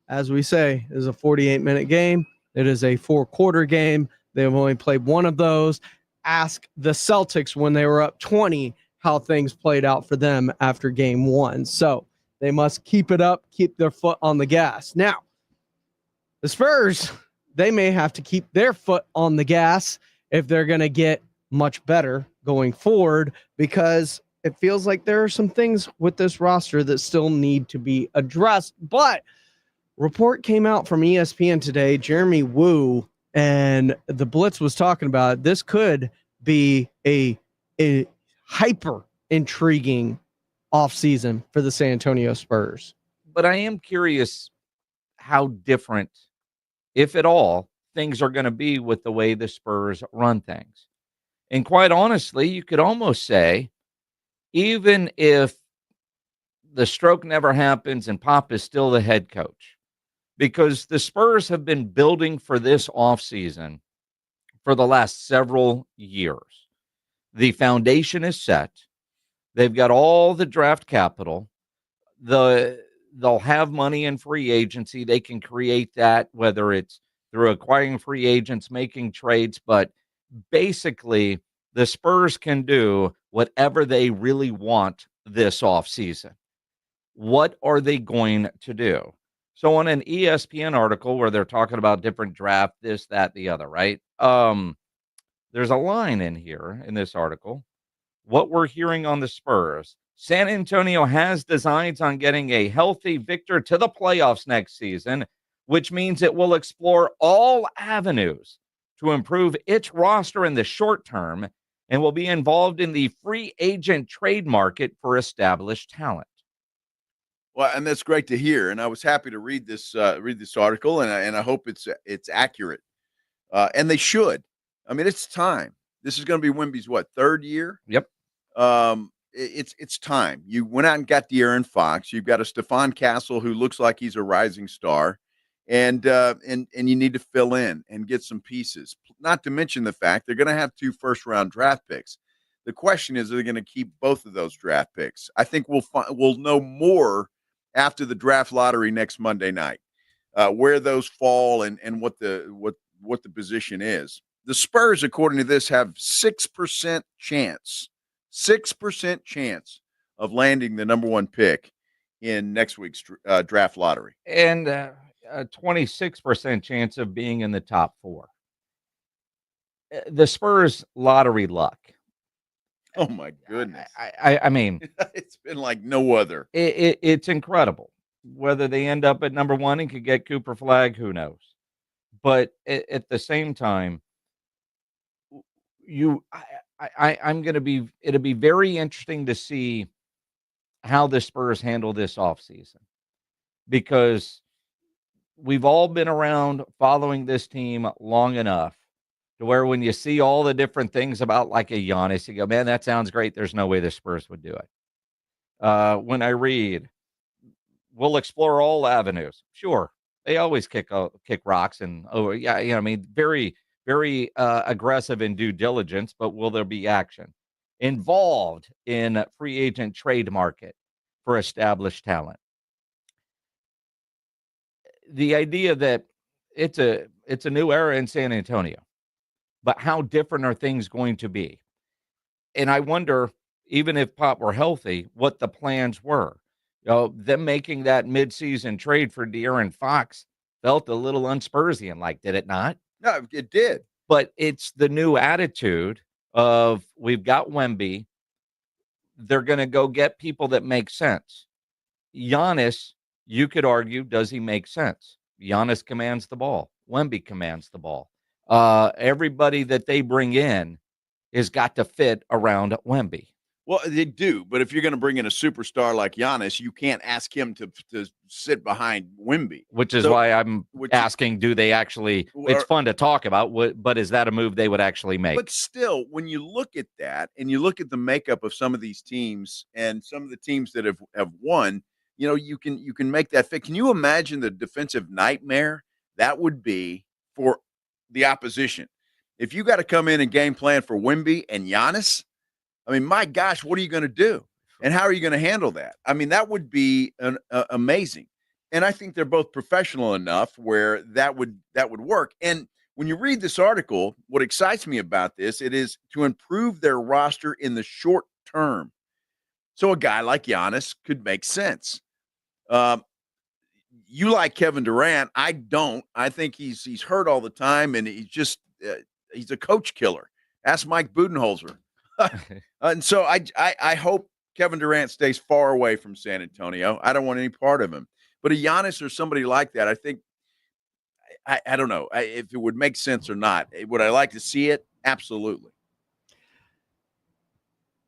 as we say, it is a 48-minute game. It is a 4-quarter game. They've only played one of those. Ask the Celtics when they were up 20 how things played out for them after game 1. So they must keep it up, keep their foot on the gas. Now, the Spurs, they may have to keep their foot on the gas if they're going to get much better going forward, because it feels like there are some things with this roster that still need to be addressed. But report came out from ESPN today, Jeremy Woo, and the Blitz was talking about it. This could be a hyper intriguing offseason for the San Antonio Spurs. But I am curious how different, if at all, things are going to be with the way the Spurs run things. And quite honestly, you could almost say, even if the stroke never happens and Pop is still the head coach, because the Spurs have been building for this offseason for the last several years. The foundation is set. They've got all the draft capital. They'll have money in free agency. They can create that, whether it's through acquiring free agents, making trades, but basically the Spurs can do whatever they really want this offseason. What are they going to do? So on an ESPN article where they're talking about different draft, this, that, the other, right? There's a line in here in this article. What we're hearing on the Spurs, San Antonio has designs on getting a healthy Victor to the playoffs next season, which means it will explore all avenues to improve its roster in the short term and will be involved in the free agent trade market for established talent. Well, and that's great to hear. And I was happy to read this article, and I hope it's accurate. And they should. I mean, it's time. This is going to be Wemby's third year? Yep. It's time. You went out and got De'Aaron Fox. You've got a Stephon Castle who looks like he's a rising star, and you need to fill in and get some pieces. Not to mention the fact they're going to have 2 first-round draft picks. The question is, are they going to keep both of those draft picks? I think we'll know more after the draft lottery next Monday night, where those fall and what the position is. The Spurs, according to this, have 6% chance of landing the number 1 pick in next week's draft lottery. And a 26% chance of being in the top 4. The Spurs lottery luck. Oh, my goodness. I mean, it's been like no other. It's incredible. Whether they end up at number 1 and could get Cooper Flag, who knows? But at the same time, it'll be very interesting to see how the Spurs handle this offseason, because we've all been around following this team long enough to where when you see all the different things about like a Giannis, you go, man, that sounds great. There's no way the Spurs would do it. When I read, we'll explore all avenues. Sure. They always kick rocks and, very, very aggressive in due diligence, but will there be action? Involved in free agent trade market for established talent. The idea that it's a new era in San Antonio, but how different are things going to be? And I wonder, even if Pop were healthy, what the plans were. Them making that midseason trade for De'Aaron Fox felt a little unspursian, like, did it not? No, it did. But it's the new attitude of, we've got Wemby. They're going to go get people that make sense. Giannis, you could argue, does he make sense? Giannis commands the ball. Wemby commands the ball. everybody that they bring in has got to fit around Wemby. Well, they do, but if you're going to bring in a superstar like Giannis, you can't ask him to sit behind Wemby. Which is why I'm asking, do they actually – it's fun to talk about, but is that a move they would actually make? But still, when you look at that and you look at the makeup of some of these teams and some of the teams that have won, you can make that fit. Can you imagine the defensive nightmare that would be for the opposition? If you got to come in and game plan for Wemby and Giannis, I mean, my gosh, what are you going to do? And how are you going to handle that? I mean, that would be amazing. And I think they're both professional enough where that would work. And when you read this article, what excites me about this, it is to improve their roster in the short term. So a guy like Giannis could make sense. You like Kevin Durant. I don't. I think he's hurt all the time, and he's just he's a coach killer. Ask Mike Budenholzer. And so I hope Kevin Durant stays far away from San Antonio. I don't want any part of him. But a Giannis or somebody like that, I think, I don't know if it would make sense or not. Would I like to see it? Absolutely.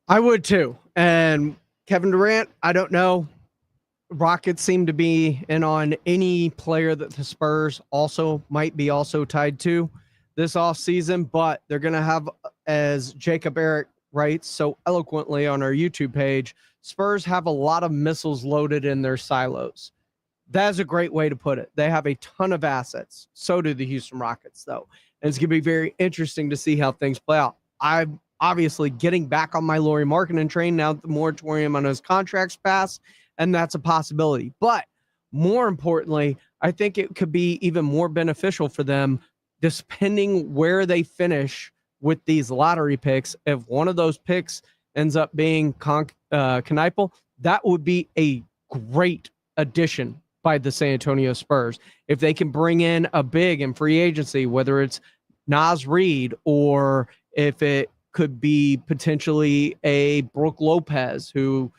I would too. And Kevin Durant, I don't know. Rockets seem to be in on any player that the Spurs might be tied to this offseason, but they're going to have, as Jacob Eric writes so eloquently on our YouTube page, Spurs have a lot of missiles loaded in their silos. That's a great way to put it. They have a ton of assets. So do the Houston Rockets, though. And it's going to be very interesting to see how things play out. I'm obviously getting back on my Lauri Markkanen train now that the moratorium on his contracts passed, and that's a possibility. But more importantly, I think it could be even more beneficial for them, depending where they finish with these lottery picks. If one of those picks ends up being Kneipel, that would be a great addition by the San Antonio Spurs. If they can bring in a big in free agency, whether it's Naz Reid or if it could be potentially a Brook Lopez who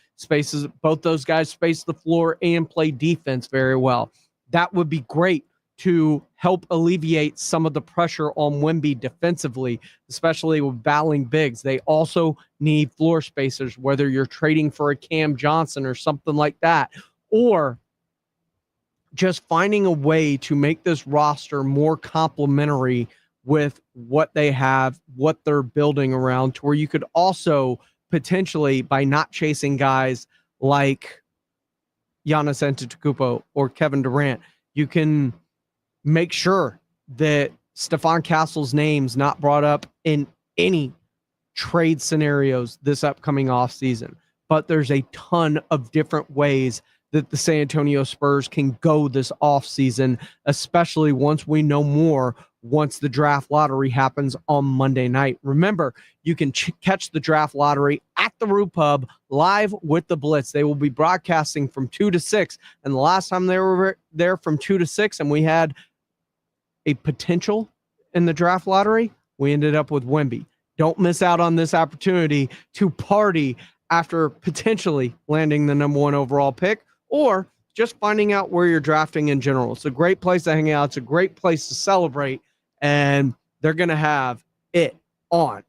both those guys space the floor and play defense very well. That would be great to help alleviate some of the pressure on Wemby defensively, especially with battling bigs. They also need floor spacers, whether you're trading for a Cam Johnson or something like that, or just finding a way to make this roster more complementary with what they have, what they're building around, to where you could also potentially, by not chasing guys like Giannis Antetokounmpo or Kevin Durant, you can make sure that Stephon Castle's name's not brought up in any trade scenarios this upcoming offseason. But there's a ton of different ways that the San Antonio Spurs can go this offseason, especially once we know more, once the draft lottery happens on Monday night. Remember, you can catch the draft lottery at the Roo Pub live with the Blitz. They will be broadcasting from 2 to 6. And the last time they were there from 2 to 6 and we had a potential in the draft lottery, we ended up with Wemby. Don't miss out on this opportunity to party after potentially landing the number 1 overall pick, or just finding out where you're drafting in general. It's a great place to hang out. It's a great place to celebrate, and they're going to have it on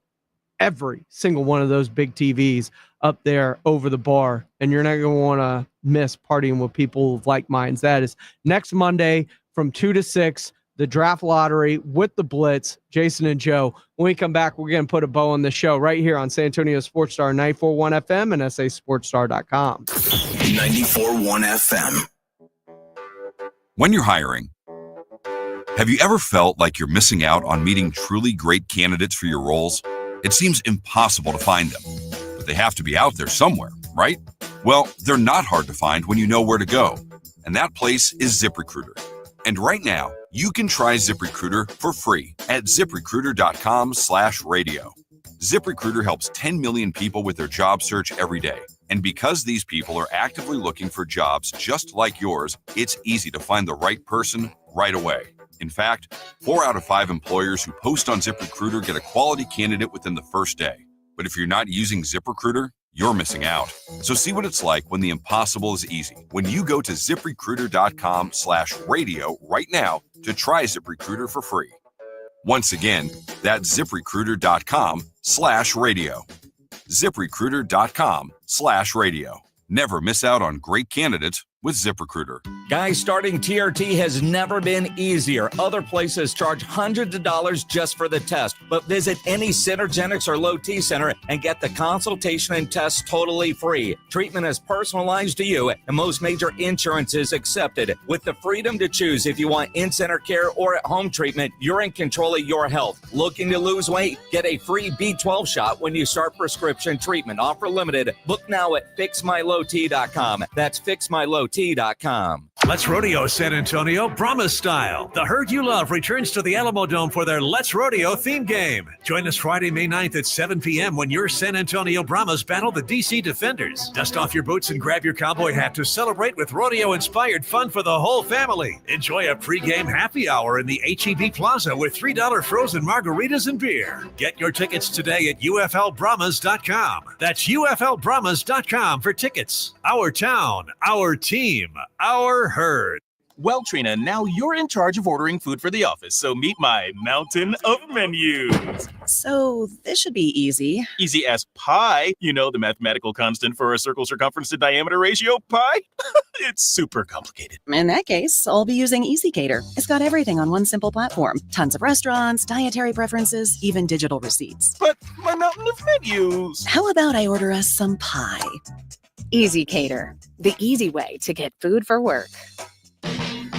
every single one of those big TVs up there over the bar, and you're not going to want to miss partying with people of like minds. That is next Monday from 2 to 6, the draft lottery with the Blitz, Jason and Joe. When we come back, we're going to put a bow on the show right here on San Antonio Sports Star 94.1 FM and sasportstar.com. 94.1 FM. When you're hiring, have you ever felt like you're missing out on meeting truly great candidates for your roles? It seems impossible to find them, but they have to be out there somewhere, right? Well, they're not hard to find when you know where to go, and that place is ZipRecruiter. And right now, you can try ZipRecruiter for free at ZipRecruiter.com/radio. ZipRecruiter helps 10 million people with their job search every day. And because these people are actively looking for jobs just like yours, it's easy to find the right person right away. In fact, 4 out of 5 employers who post on ZipRecruiter get a quality candidate within the first day. But if you're not using ZipRecruiter, you're missing out. So see what it's like when the impossible is easy. When you go to ZipRecruiter.com/radio right now to try ZipRecruiter for free. Once again, that's ZipRecruiter.com/radio. ZipRecruiter.com/radio. Never miss out on great candidates with ZipRecruiter. Guys, starting TRT has never been easier. Other places charge hundreds of dollars just for the test, but visit any Synergenics or Low T center and get the consultation and test totally free. Treatment is personalized to you, and most major insurances accepted. With the freedom to choose if you want in-center care or at-home treatment, you're in control of your health. Looking to lose weight? Get a free B12 shot when you start prescription treatment. Offer limited. Book now at FixMyLowT.com. That's FixMyLowT.com. Let's Rodeo San Antonio Brahma Style. The herd you love returns to the Alamo Dome for their Let's Rodeo theme game. Join us Friday, May 9th at 7 p.m. when your San Antonio Brahmas battle the DC Defenders. Dust off your boots and grab your cowboy hat to celebrate with rodeo-inspired fun for the whole family. Enjoy a pregame happy hour in the HEB Plaza with $3 frozen margaritas and beer. Get your tickets today at UFLBrahmas.com. That's UFLBrahmas.com for tickets. Our town, our team, our herd. Well, Trina, now you're in charge of ordering food for the office, so meet my mountain of menus. So this should be easy. Easy as pie. You know the mathematical constant for a circle circumference to diameter ratio, pi? It's super complicated. In that case, I'll be using EasyCater. It's got everything on one simple platform. Tons of restaurants, dietary preferences, even digital receipts. But my mountain of menus. How about I order us some pie? EasyCater, the easy way to get food for work.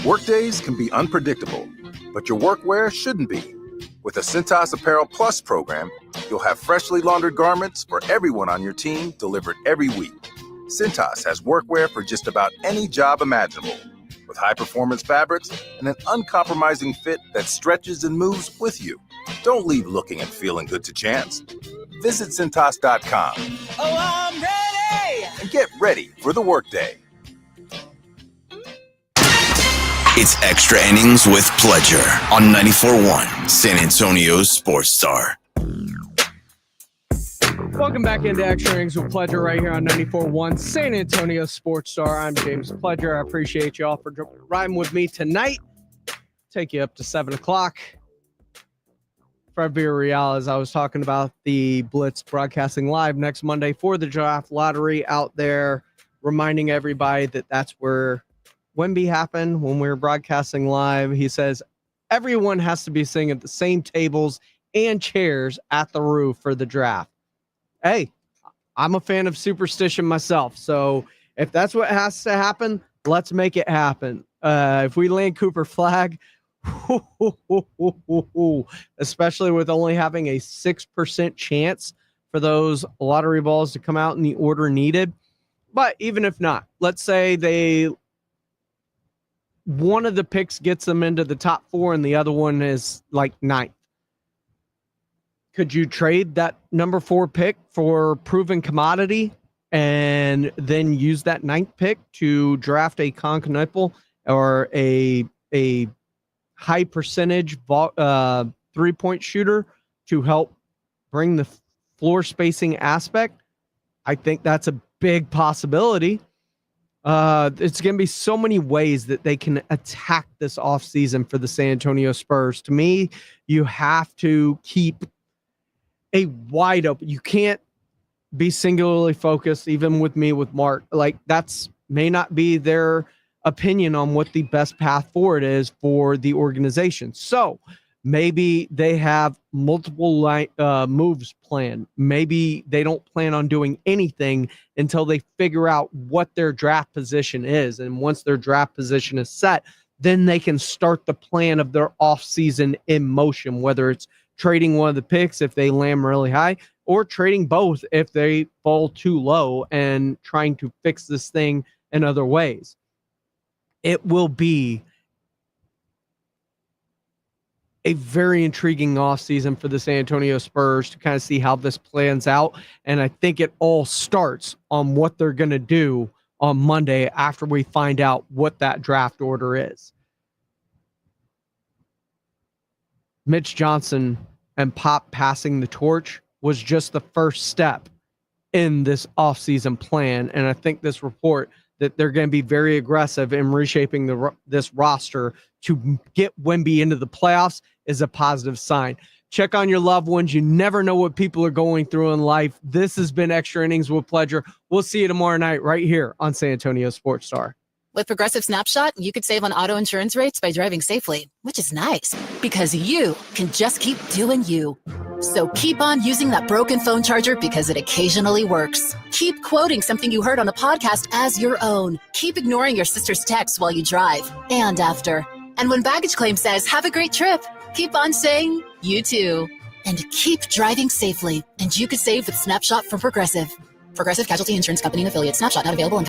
Workdays can be unpredictable, but your workwear shouldn't be. With the Cintas Apparel Plus program, you'll have freshly laundered garments for everyone on your team delivered every week. Cintas has workwear for just about any job imaginable, with high-performance fabrics and an uncompromising fit that stretches and moves with you. Don't leave looking and feeling good to chance. Visit Cintas.com. Oh, I'm ready! And get ready for the workday. It's Extra Innings with Pledger on 94.1 San Antonio's Sports Star. Welcome back into Extra Innings with Pledger right here on 94.1 San Antonio Sports Star. I'm James Pledger. I appreciate you all for riding with me tonight. Take you up to 7 o'clock. Fred Villarreal, as I was talking about the Blitz broadcasting live next Monday for the draft lottery out there, reminding everybody that that's where Wemby happened when we were broadcasting live. He says everyone has to be sitting at the same tables and chairs at the roof for the draft. Hey, I'm a fan of superstition myself. So if that's what has to happen, let's make it happen. If we land Cooper Flag, especially with only having a 6% chance for those lottery balls to come out in the order needed. But even if not, let's say one of the picks gets them into the top 4 and the other one is like 9th. Could you trade that number 4 pick for proven commodity and then use that 9th pick to draft a Con Knuckle or a high percentage 3-point shooter to help bring the floor spacing aspect? I think that's a big possibility. It's going to be so many ways that they can attack this offseason for the San Antonio Spurs. To me, you have to keep a wide open. You can't be singularly focused, even with me, with Mark. Like, that's may not be their opinion on what the best path forward is for the organization. So maybe they have multiple moves planned. Maybe they don't plan on doing anything until they figure out what their draft position is. And once their draft position is set, then they can start the plan of their offseason in motion, whether it's trading one of the picks if they land really high or trading both if they fall too low and trying to fix this thing in other ways. It will be a very intriguing offseason for the San Antonio Spurs to kind of see how this plans out. And I think it all starts on what they're going to do on Monday after we find out what that draft order is. Mitch Johnson and Pop passing the torch was just the first step in this offseason plan. And I think this report that they're going to be very aggressive in reshaping this roster to get Wemby into the playoffs is a positive sign. Check on your loved ones. You never know what people are going through in life. This has been Extra Innings with Pleasure. We'll see you tomorrow night right here on San Antonio Sports Star. With Progressive Snapshot, you could save on auto insurance rates by driving safely, which is nice because you can just keep doing you. So keep on using that broken phone charger because it occasionally works. Keep quoting something you heard on a podcast as your own. Keep ignoring your sister's texts while you drive and after. And when baggage claim says, have a great trip, keep on saying, you too. And keep driving safely. And you could save with Snapshot from Progressive. Progressive Casualty Insurance Company and Affiliates. Snapshot not available in